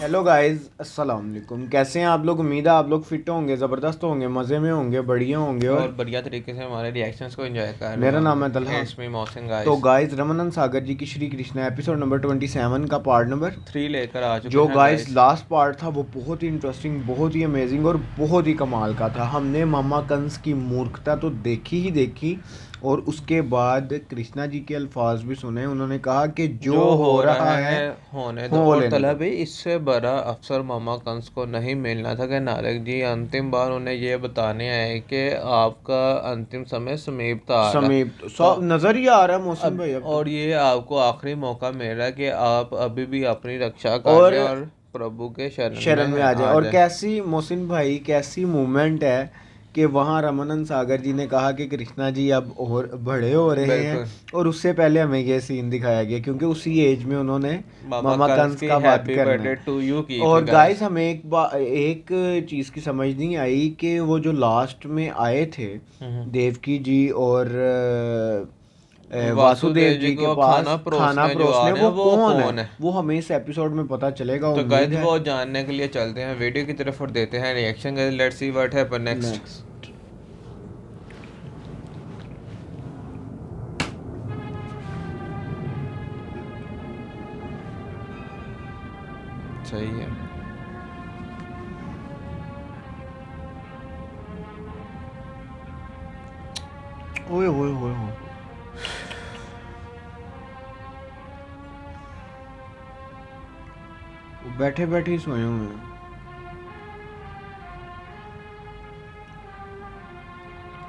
Hello guys, अस्सलाम वालेकुम। कैसे हैं आप लोग? उम्मीद है आप लोग फिट होंगे, ज़बरदस्त होंगे, मज़े में होंगे, बढ़िया होंगे। और और बढ़िया तरीके से हमारे रिएक्शंस को एंजॉय कर रहे मेरा नाम होंगे। है तलहा। इट्स मी मोहसिन तो गाइस। गाइस, रमनन सागर जी की श्री कृष्णा एपिसोड नंबर 27 का पार्ट नंबर 3 लेकर आ चुके जो हैं गाइस गाइस। लास्ट पार्ट था वो बहुत ही इंटरेस्टिंग, बहुत ही अमेजिंग और बहुत ही कमाल का था। हमने मामा कंस की मूर्खता तो देखी ही देखी, और उसके बाद कृष्णा जी के अल्फाज भी सुने। उन्होंने कहा कि जो जो हो हो रहा रहा है है होने दो। हो और लेने तलहा दो। भी इससे बड़ा अफसर मामा कंस को नहीं मिलना था कि नारद जी अंतिम बार उन्हें ये बताने आए कि आपका अंतिम समय समीप आ रहा। समीप तो तो सब नज़र ही आ रहा है मोहसिन अब भाई अब तो। और ये आपको आखिरी मौका मिल रहा है कि आप अभी भी अपनी रक्षा कर और लें और प्रभु के शरण शरण में में आ जाए। आ और जाए। कैसी मोहसिन भाई, कैसी मूवमेंट है कि वहाँ रमानंद सागर जी ने कहा कि कृष्णा जी अब और बड़े हो रहे हैं। बिल्कुल। और उससे पहले हमें ये सीन दिखाया गया क्योंकि उसी एज में उन्होंने मामा मामा कंस कंस की का वध हैप्पी करना बर्थडे है। टू यू की थी और गाइस, गाइस। हमें एक चीज़ की समझ नहीं आई कि वो जो लास्ट में आए थे देवकी जी और वासुदेव वासुदेव जी जी के को पास खाना खाना परोसने जो आ परोसने, रहे वो हैं वो कौन है? कौन है। वो हमें इस एपिसोड में पता चलेगा, तो उम्मीद गाइस है। वो जानने के लिए चलते हैं वीडियो की तरफ और देते हैं reaction. Guys let's see what happen next. Next. सही है। ओए ओए ओए ओए। वो बैठे बैठे ही सोए हुए हैं।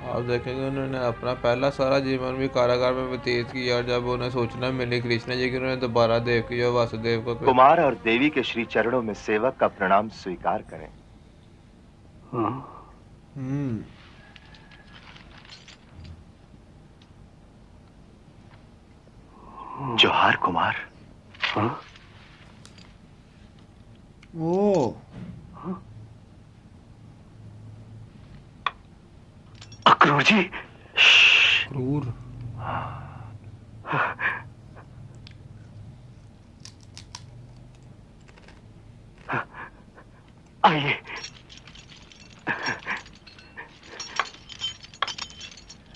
आप देखेंगे उन्होंने अपना पहला सारा जीवन भी कारागार में व्यतीत किया और जब उन्हें सूचना मिली कृष्ण जी की, उन्होंने दोबारा देवकी और वासुदेव को कुमार और देवी के श्री चरणों में सेवक का प्रणाम स्वीकार करें। हम्म। जोहार कुमार। ओ। अक्रूर जी। क्रूर। आइए।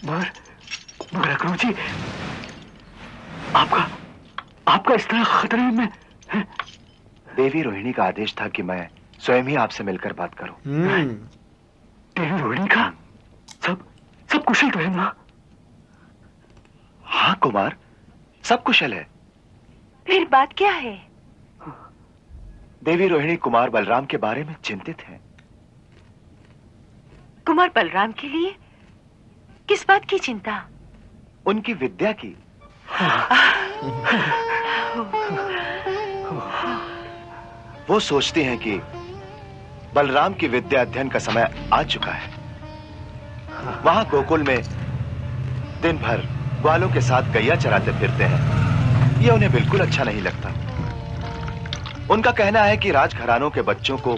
मगर अक्रूर जी, आपका आपका इस तरह खतरे में है? देवी रोहिणी का आदेश था कि मैं स्वयं ही आपसे मिलकर बात करूं। देवी रोहिणी का? सब सब कुशल तो है ना? हाँ कुमार, सब कुशल है। फिर बात क्या है? देवी रोहिणी कुमार बलराम के बारे में चिंतित है। कुमार बलराम के लिए किस बात की चिंता? उनकी विद्या की। वो सोचती हैं कि बलराम की विद्या अध्ययन का समय आ चुका है। वहां गोकुल में दिन भर ग्वालों के साथ गैया चराते फिरते हैं। ये उन्हें बिल्कुल अच्छा नहीं लगता। उनका कहना है कि राजघरानों के बच्चों को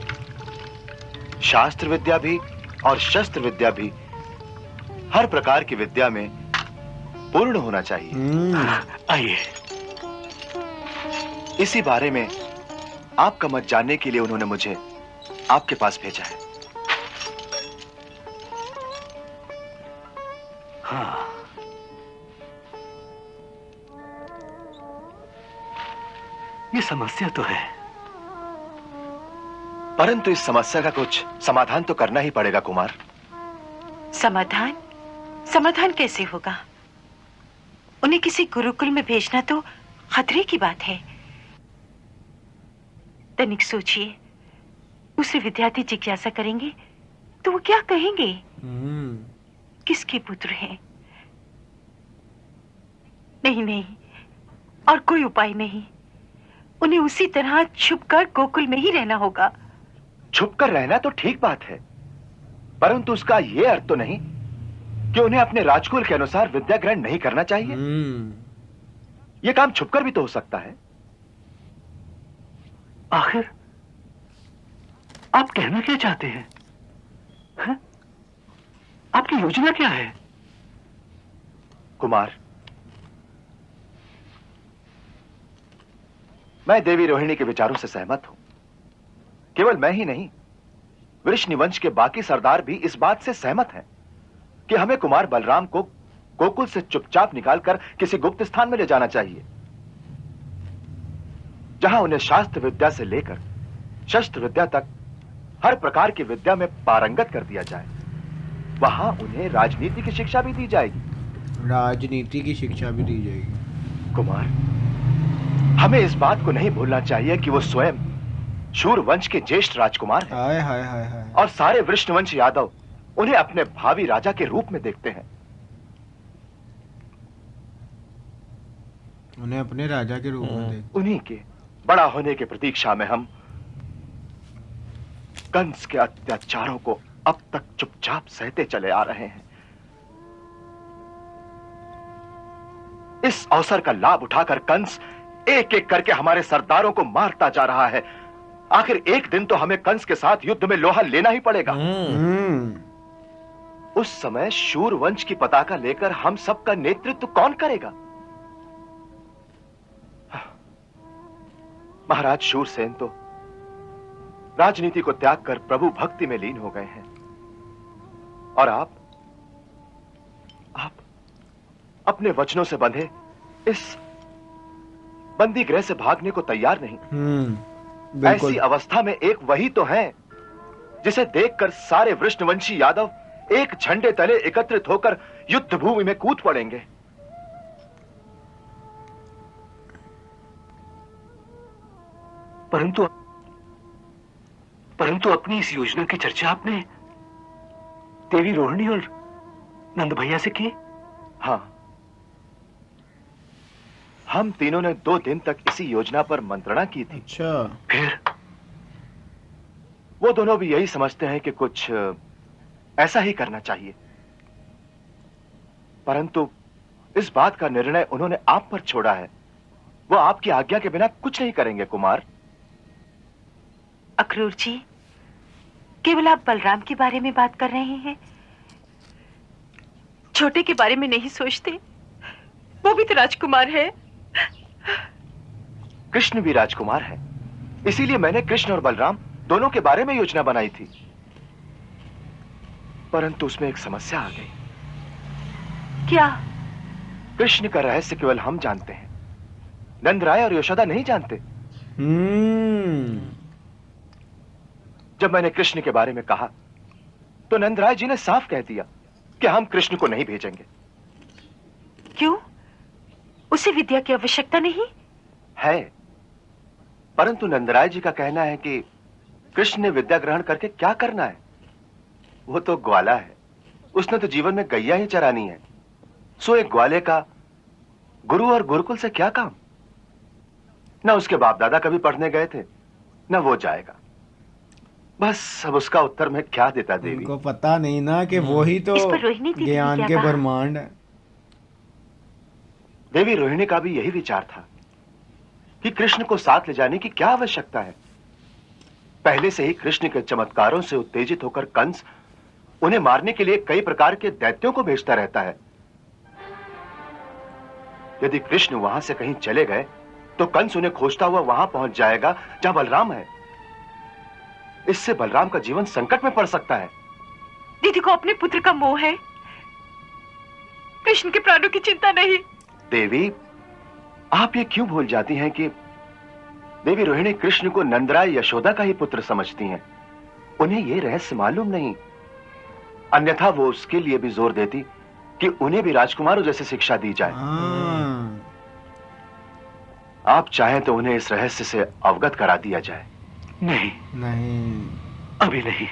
शास्त्र विद्या भी और शस्त्र विद्या भी, हर प्रकार की विद्या में पूर्ण होना चाहिए। आइए, इसी बारे में आपका मत जानने के लिए उन्होंने मुझे आपके पास भेजा है। हाँ। ये समस्या तो है, परंतु इस समस्या का कुछ समाधान तो करना ही पड़ेगा कुमार। समाधान? समाधान कैसे होगा? उन्हें किसी गुरुकुल में भेजना तो खतरे की बात है। तनिक सोचिए, दूसरे विद्यार्थी जिज्ञासा करेंगे तो वो क्या कहेंगे? किसके पुत्र हैं? नहीं नहीं, और कोई उपाय नहीं। उन्हें उसी तरह छुपकर गोकुल में ही रहना होगा। छुपकर रहना तो ठीक बात है, परंतु उसका यह अर्थ तो नहीं कि उन्हें अपने राजकुल के अनुसार विद्या ग्रहण नहीं करना चाहिए। यह काम छुपकर भी तो हो सकता है। आखिर आप कहना क्या चाहते हैं? है? आपकी योजना क्या है? कुमार, मैं देवी रोहिणी के विचारों से सहमत हूं। केवल मैं ही नहीं, वृषनिवंश के बाकी सरदार भी इस बात से सहमत हैं कि हमें कुमार बलराम को गोकुल से चुपचाप निकालकर किसी गुप्त स्थान में ले जाना चाहिए, जहां उन्हें शास्त्र विद्या से लेकर शस्त्र विद्या तक हर प्रकार की विद्या में पारंगत कर दिया जाए। वहां उन्हें राजनीति की शिक्षा भी दी जाएगी। राजनीति की शिक्षा भी दी जाएगी। कुमार, हमें इस बात को नहीं भूलना चाहिए कि वो स्वयं शूर वंश के ज्येष्ठ राजकुमार हैं। हाय हाय हाय हाय। और सारे वृषणवंश यादव उन्हें अपने भावी राजा के रूप में देखते हैं। उन्हें अपने राजा के रूप में देखते। उन्हीं के बड़ा होने की प्रतीक्षा में हम कंस के अत्याचारों को अब तक चुपचाप सहते चले आ रहे हैं। इस अवसर का लाभ उठाकर कंस एक एक करके हमारे सरदारों को मारता जा रहा है। आखिर एक दिन तो हमें कंस के साथ युद्ध में लोहा लेना ही पड़ेगा। उस समय शूर वंश की पताका लेकर हम सबका नेतृत्व कौन करेगा? महाराज शूरसेन तो राजनीति को त्याग कर प्रभु भक्ति में लीन हो गए हैं, और आप अपने वचनों से बंधे इस बंदी गृह से भागने को तैयार नहीं। ऐसी अवस्था में एक वही तो है जिसे देखकर सारे वृषणवंशी यादव एक झंडे तले एकत्रित होकर युद्ध भूमि में कूद पड़ेंगे। परंतु अपनी इस योजना की चर्चा आपने देवी रोहिणी और नंद भैया से की? हाँ, हम तीनों ने 2 दिन तक इसी योजना पर मंत्रणा की थी। अच्छा। फिर वो दोनों भी यही समझते हैं कि कुछ ऐसा ही करना चाहिए, परंतु इस बात का निर्णय उन्होंने आप पर छोड़ा है। वो आपकी आज्ञा के बिना कुछ नहीं करेंगे कुमार। अक्रूर जी, केवल आप बलराम के बारे में बात कर रहे हैं, छोटे के बारे में नहीं सोचते? वो भी तो राजकुमार है। कृष्ण भी राजकुमार है, इसीलिए मैंने कृष्ण और बलराम दोनों के बारे में योजना बनाई थी, परंतु उसमें एक समस्या आ गई। क्या? कृष्ण का रहस्य केवल हम जानते हैं, नंदराय और यशोदा नहीं जानते। जब मैंने कृष्ण के बारे में कहा तो नंदराय जी ने साफ कह दिया कि हम कृष्ण को नहीं भेजेंगे। क्यों? उसे विद्या की आवश्यकता नहीं है, परंतु नंदराय जी का कहना है कि कृष्ण ने विद्या ग्रहण करके क्या करना है? वो तो ग्वाला है, उसने तो जीवन में गैया ही चरानी है। सो एक ग्वाले का गुरु और गुरुकुल से क्या काम? न उसके बाप दादा कभी पढ़ने गए थे, न वो जाएगा। बस अब उसका उत्तर मैं क्या देता देवी? उनको पता नहीं ना कि वो ही तो इस पर रोहिणी दीदी ने ज्ञान क्या के कहा? ब्रह्मांड है। देवी रोहिणी का भी यही विचार था कि कृष्ण को साथ ले जाने की क्या आवश्यकता है। पहले से ही कृष्ण के चमत्कारों से उत्तेजित होकर कंस उन्हें मारने के लिए कई प्रकार के दैत्यों को भेजता रहता है। यदि कृष्ण वहां से कहीं चले गए तो कंस उन्हें खोजता हुआ वहां पहुंच जाएगा जहां बलराम है। इससे बलराम का जीवन संकट में पड़ सकता है। दीदी को अपने पुत्र का मोह है, कृष्ण के प्राणों की चिंता नहीं। देवी, आप ये क्यों भूल जाती हैं कि देवी रोहिणी कृष्ण को नंदराय यशोदा का ही पुत्र समझती हैं। उन्हें यह रहस्य मालूम नहीं, अन्यथा वो उसके लिए भी जोर देती कि उन्हें भी राजकुमारों जैसे शिक्षा दी जाए। आप चाहें तो उन्हें इस रहस्य से अवगत करा दिया जाए। नहीं नहीं, अभी नहीं।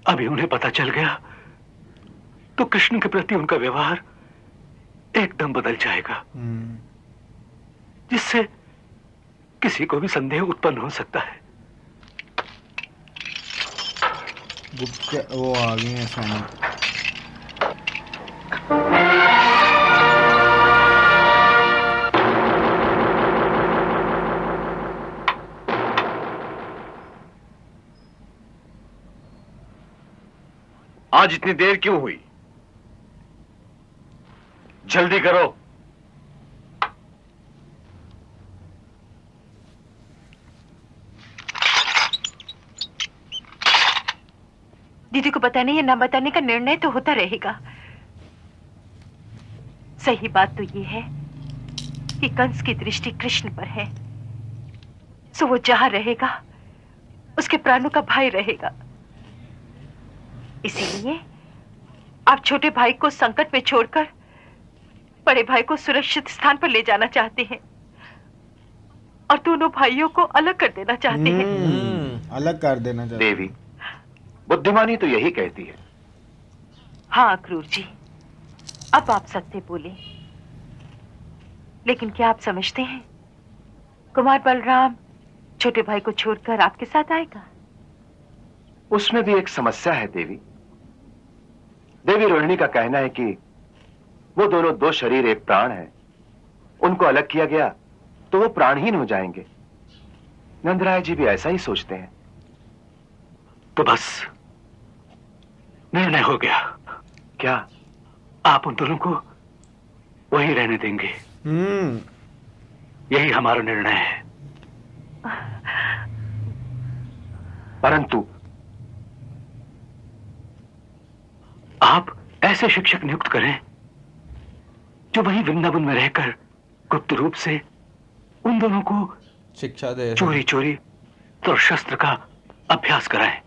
अभी उन्हें पता चल गया तो कृष्ण के प्रति उनका व्यवहार एकदम बदल जाएगा, जिससे किसी को भी संदेह उत्पन्न हो सकता है। गुप्त वो आ गए हैं सैनिक। आज इतनी देर क्यों हुई? जल्दी करो। दीदी को बताने या ना बताने का निर्णय तो होता रहेगा। सही बात तो ये है कि कंस की दृष्टि कृष्ण पर है, सो वो जहां रहेगा उसके प्राणों का भाई रहेगा। इसीलिए आप छोटे भाई को संकट में छोड़कर बड़े भाई को सुरक्षित स्थान पर ले जाना चाहते हैं और दोनों भाइयों को अलग कर देना चाहते हैं। अलग कर देना चाहते देवी, बुद्धिमानी तो यही कहती है। हाँ क्रूर जी, अब आप सत्य बोले। लेकिन क्या आप समझते हैं कुमार बलराम छोटे भाई को छोड़कर आपके साथ आएगा? उसमें भी एक समस्या है देवी। देवी रोहिणी का कहना है कि वो दोनों दो शरीर एक प्राण है, उनको अलग किया गया तो वो प्राणहीन हो जाएंगे। नंदराय जी भी ऐसा ही सोचते हैं। तो बस निर्णय हो गया। क्या आप उन दोनों को वहीं रहने देंगे? यही हमारा निर्णय है। परंतु आप ऐसे शिक्षक नियुक्त करें जो वहीं वृंदावन में रहकर गुप्त रूप से उन दोनों को शिक्षा दे चोरी चोरी तो शस्त्र का अभ्यास कराएं।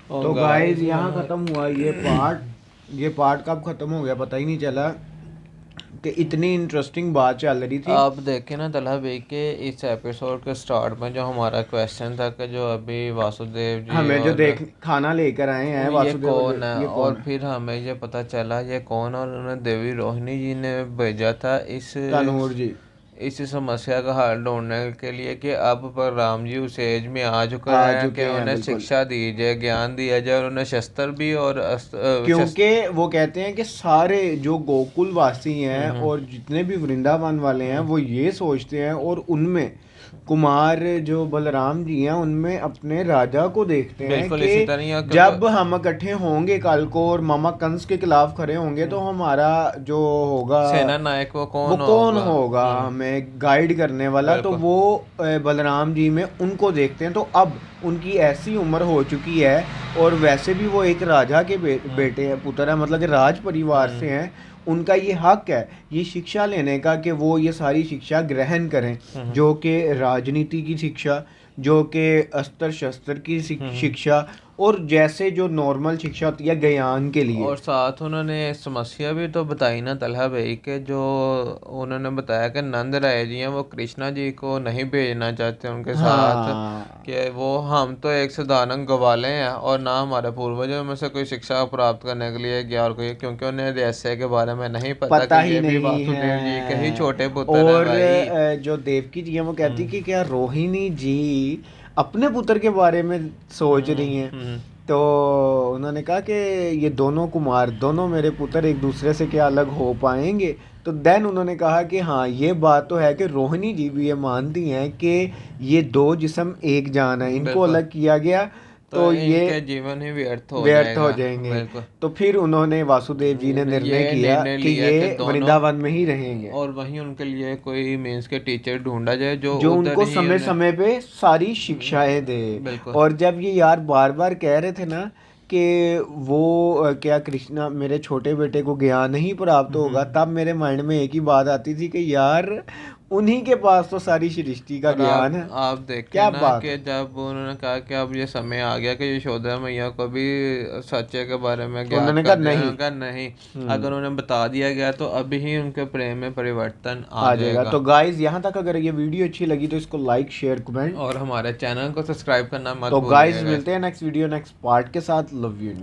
तो गाइस यहाँ खत्म हुआ ये पार्ट कब खत्म हो गया पता ही नहीं चला कि इतनी इंटरेस्टिंग बात चल रही थी। आप देखें ना तलहा भाई के इस एपिसोड के स्टार्ट में जो हमारा क्वेश्चन था कि जो अभी वासुदेव जी हमें जो खाना लेकर आए हैं ये वासुदेव कौन है, और फिर हमें ये पता चला ये कौन है, और उन्होंने देवी रोहिणी जी ने भेजा था तनूर जी इस समस्या का हल ढूंढने के लिए कि अब बलराम जी उस एज में आ चुके हैं कि उन्हें शिक्षा दी जाए, ज्ञान दिया जाए, और उन्हें शस्त्र भी और क्योंकि वो कहते हैं कि सारे जो गोकुल वासी हैं और जितने भी वृंदावन वाले हैं वो ये सोचते हैं और उनमें कुमार जो बलराम जी हैं उनमें अपने राजा को देखते हैं कि जब हम इकट्ठे होंगे कल को और मामा कंस के खिलाफ खड़े होंगे तो हमारा जो होगा सेना नायक वो कौन होगा हमें गाइड करने वाला। तो वो बलराम जी में उनको देखते हैं। तो अब उनकी ऐसी उम्र हो चुकी है और वैसे भी वो एक राजा के बेटे हैं, पुत्र है, मतलब कि राज परिवार से हैं। उनका ये हक है ये शिक्षा लेने का कि वो ये सारी शिक्षा ग्रहण करें, जो कि राजनीति की शिक्षा, जो कि अस्त्र शस्त्र की शिक्षा और जैसे जो नॉर्मल शिक्षा होती है ज्ञान के लिए। और साथ उन्होंने समस्या भी तो बताई ना तलहा भाई के जो उन्होंने बताया कि नंद राय जी हैं वो कृष्णा जी को नहीं भेजना चाहते उनके साथ कि वो हम तो एक साधारण गवाले हैं और ना हमारे पूर्वजों में से कोई शिक्षा प्राप्त करने के लिए गया और कोई, क्योंकि उन्हें रहस्य के बारे में नहीं पता कि ये भी वासुदेव जी के ही छोटे पुत्र हैं। और जो देवकी जी हैं वो कहती कि क्या रोहिणी जी अपने पुत्र के बारे में सोच रही हैं। तो उन्होंने कहा कि ये दोनों कुमार दोनों मेरे पुत्र एक दूसरे से क्या अलग हो पाएंगे। तो देन उन्होंने कहा कि हाँ ये बात तो है कि रोहिणी जी भी ये मानती हैं कि ये दो जिस्म एक जान है, इनको अलग किया गया तो ये जीवन ही व्यर्थ हो जाएंगे। तो फिर उन्होंने वासुदेव जी ने निर्णय किया कि ये वृंदावन में ही रहेंगे और वहीं उनके लिए कोई मींस के टीचर ढूंढा जाए जो उनको समय समय पे सारी शिक्षाएं दे। और जब ये यार बार बार कह रहे थे ना कि वो क्या कृष्णा मेरे छोटे बेटे को ज्ञान नहीं प्राप्त होगा, तब मेरे माइंड में एक ही बात आती थी कि यार उन्हीं के पास तो सारी सृष्टि का ज्ञान है। आप देखें ना कि जब उन्होंने कहा कि अब ये समय आ गया कि यशोदा मैया को भी सच्चे के बारे में ज्ञान नहीं अगर उन्हें बता दिया गया तो अभी ही उनके प्रेम में परिवर्तन आ जाएगा। तो गाइस यहाँ तक अगर ये वीडियो अच्छी लगी तो इसको लाइक शेयर कमेंट और हमारे चैनल को सब्सक्राइब करना मत भूलिएगा। तो गाइस मिलते हैं नेक्स्ट वीडियो नेक्स्ट पार्ट के साथ। Love you.